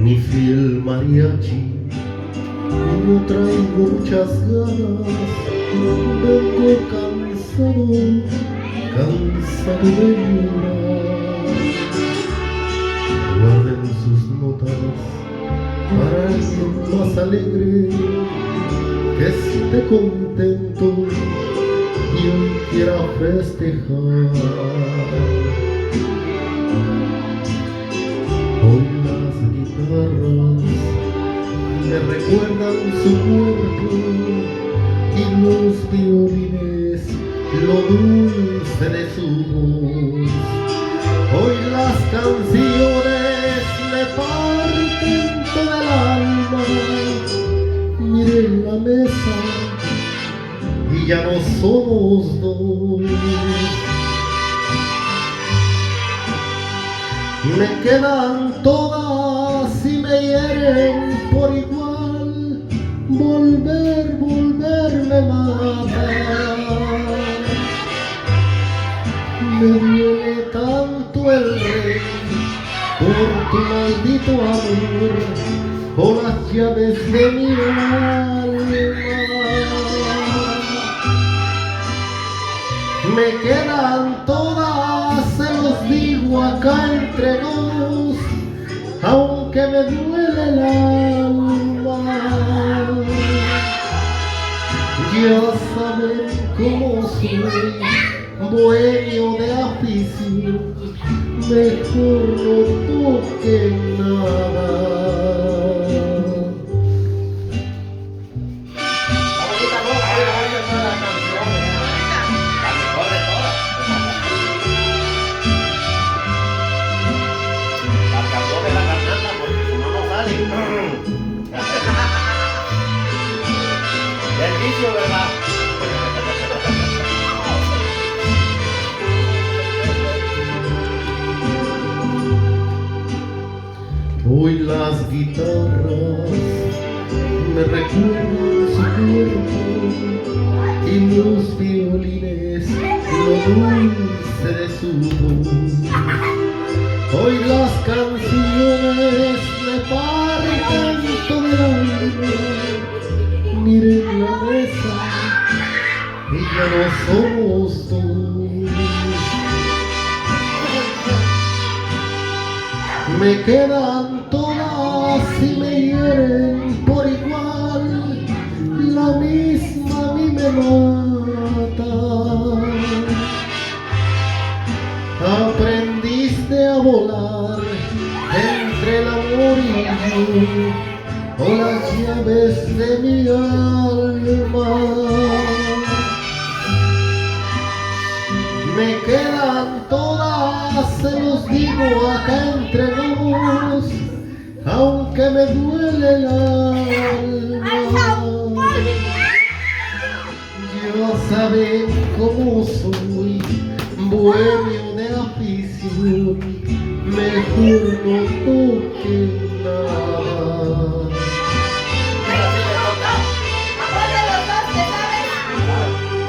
mi fiel mariachi, no traigo muchas ganas, vengo cansado, cansado de llorar. Guarden sus notas para alguien más alegre, que esté contento y hoy quiera festejar. Hoy las guitarras me recuerdan su cuerpo y los violines lo dulce de su voz. Hoy las canciones me parten toda el alma. Miren la mesa y ya no somos dos. Me quedan todas y me hieren por igual. Volverme mata. Me duele tanto el rey por tu maldito amor, o las llaves de mi alma. Me quedan todas, se los digo acá entre nos, aunque me duele el alma. Ya saben cómo soy, bohemio de afición, mejor no toquen nada. ¿Verdad? Hoy las guitarras me recuerdan su cuerpo y los violines lo dulce de su voz. Hoy las canciones me parten todo el alma. Miren la mesa y ya no somos dos. Me quedan todas y me hieren por igual. La misma a mí me mata. Aprendiste a volar entre el amor y yo, o las llaves de mi alma. Me quedan todas, se los digo acá entre nos, aunque me duele el alma. Ya saben cómo soy, bohemio de afición, mejor no toquen nada.